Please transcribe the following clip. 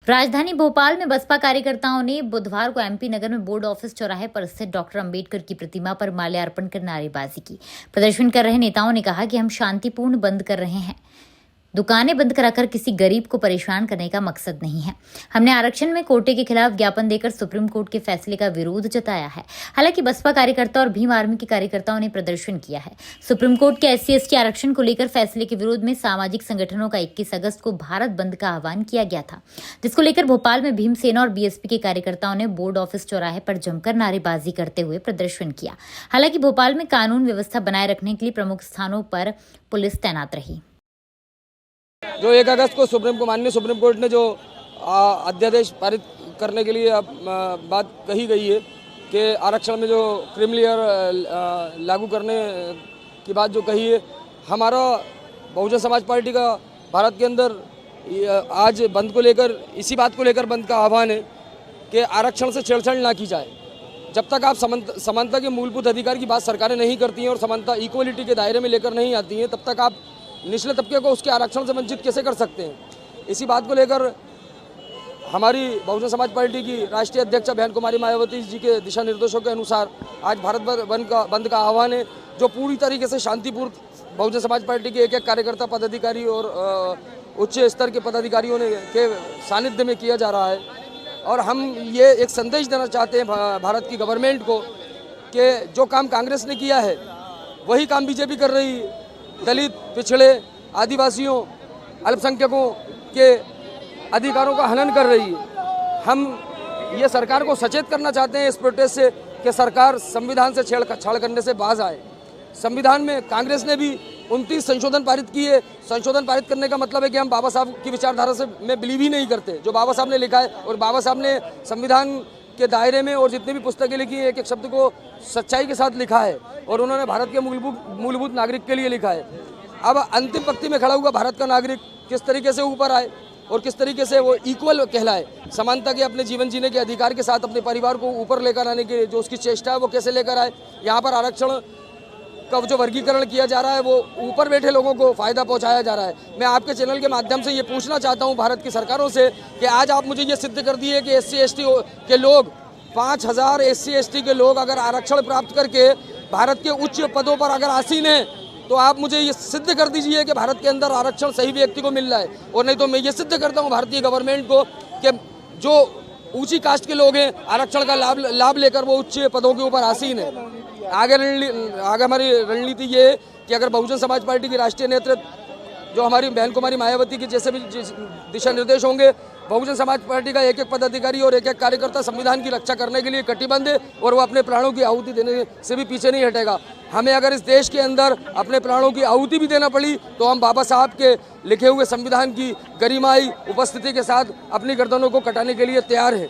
राजधानी भोपाल में बसपा कार्यकर्ताओं ने बुधवार को एमपी नगर में बोर्ड ऑफिस चौराहे पर स्थित डॉक्टर अंबेडकर की प्रतिमा पर माल्यार्पण कर नारेबाजी की। प्रदर्शन कर रहे नेताओं ने कहा कि हम शांतिपूर्ण बंद कर रहे हैं, दुकानें बंद कराकर किसी गरीब को परेशान करने का मकसद नहीं है। हमने आरक्षण में कोटे के खिलाफ ज्ञापन देकर सुप्रीम कोर्ट के फैसले का विरोध जताया है। हालांकि बसपा कार्यकर्ता और भीम आर्मी के कार्यकर्ताओं ने प्रदर्शन किया है। सुप्रीम कोर्ट के SC/ST आरक्षण को लेकर फैसले के विरोध में सामाजिक संगठनों का 21 अगस्त को भारत बंद का आह्वान किया गया था, जिसको लेकर भोपाल में भीमसेना और BSP के कार्यकर्ताओं ने बोर्ड ऑफिस चौराहे पर जमकर नारेबाजी करते हुए प्रदर्शन किया। हालांकि भोपाल में कानून व्यवस्था बनाए रखने के लिए प्रमुख स्थानों पर पुलिस तैनात रही। जो 1 अगस्त को माननीय सुप्रीम कोर्ट ने जो अध्यादेश पारित करने के लिए बात कही गई है कि आरक्षण में जो क्रीमी लेयर लागू करने की बात जो कही है, हमारा बहुजन समाज पार्टी का भारत के अंदर आज बंद को लेकर इसी बात को लेकर बंद का आह्वान है कि आरक्षण से छेड़छाड़ ना की जाए। जब तक आप समानता के मूलभूत अधिकार की बात सरकारें नहीं करती हैं और समानता इक्वलिटी के दायरे में लेकर नहीं आती हैं, तब तक आप निचले तबके को उसके आरक्षण से वंचित कैसे कर सकते हैं। इसी बात को लेकर हमारी बहुजन समाज पार्टी की राष्ट्रीय अध्यक्ष बहन कुमारी मायावती जी के दिशा निर्देशों के अनुसार आज भारत बंद का आह्वान है, जो पूरी तरीके से शांतिपूर्ण बहुजन समाज पार्टी के एक कार्यकर्ता, पदाधिकारी और उच्च स्तर के पदाधिकारियों के सानिध्य में किया जा रहा है। और हम ये एक संदेश देना चाहते हैं भारत की गवर्नमेंट को कि जो काम कांग्रेस ने किया है वही काम बीजेपी कर रही है। दलित, पिछड़े, आदिवासियों, अल्पसंख्यकों के अधिकारों का हनन कर रही है। हम ये सरकार को सचेत करना चाहते हैं इस प्रोटेस्ट से कि सरकार संविधान से छेड़छाड़ करने से बाज आए। संविधान में कांग्रेस ने भी 29 संशोधन पारित किए। संशोधन पारित करने का मतलब है कि हम बाबा साहब की विचारधारा से में बिलीव ही नहीं करते, जो बाबा साहब ने लिखा है। और बाबा साहब ने संविधान के दायरे में और जितनी भी पुस्तकें लिखी हैं, एक एक शब्द को सच्चाई के साथ लिखा है और उन्होंने भारत के मूलभूत नागरिक के लिए लिखा है। अब अंतिम पंक्ति में खड़ा हुआ भारत का नागरिक किस तरीके से ऊपर आए और किस तरीके से वो इक्वल कहलाए, समानता के अपने जीवन जीने के अधिकार के साथ अपने परिवार को ऊपर लेकर आने के जो उसकी चेष्टा है वो कैसे लेकर आए। यहाँ पर आरक्षण का जो वर्गीकरण किया जा रहा है वो ऊपर बैठे लोगों को फ़ायदा पहुंचाया जा रहा है। मैं आपके चैनल के माध्यम से ये पूछना चाहता हूं भारत की सरकारों से कि आज आप मुझे ये सिद्ध कर दिए कि SC/ST के लोग 5000 SC/ST के लोग अगर आरक्षण प्राप्त करके भारत के उच्च पदों पर अगर आसीन हैं, तो आप मुझे ये सिद्ध कर दीजिए कि भारत के अंदर आरक्षण सही व्यक्ति को मिल रहा है। और नहीं तो मैं ये सिद्ध करता हूँ भारतीय गवर्नमेंट को कि जो ऊंची कास्ट के लोग हैं आरक्षण का लाभ लेकर वो उच्च पदों के ऊपर आसीन है। आगे हमारी रणनीति ये है कि अगर बहुजन समाज पार्टी की राष्ट्रीय नेतृत्व जो हमारी बहन कुमारी मायावती की जैसे भी दिशा निर्देश होंगे, बहुजन समाज पार्टी का एक एक पदाधिकारी और एक एक कार्यकर्ता संविधान की रक्षा करने के लिए कटिबद्ध है और वो अपने प्राणों की आहुति देने से भी पीछे नहीं हटेगा। हमें अगर इस देश के अंदर अपने प्राणों की आहुति भी देना पड़ी तो हम बाबा साहब के लिखे हुए संविधान की गरिमाई उपस्थिति के साथ अपनी गर्दनों को कटाने के लिए तैयार हैं।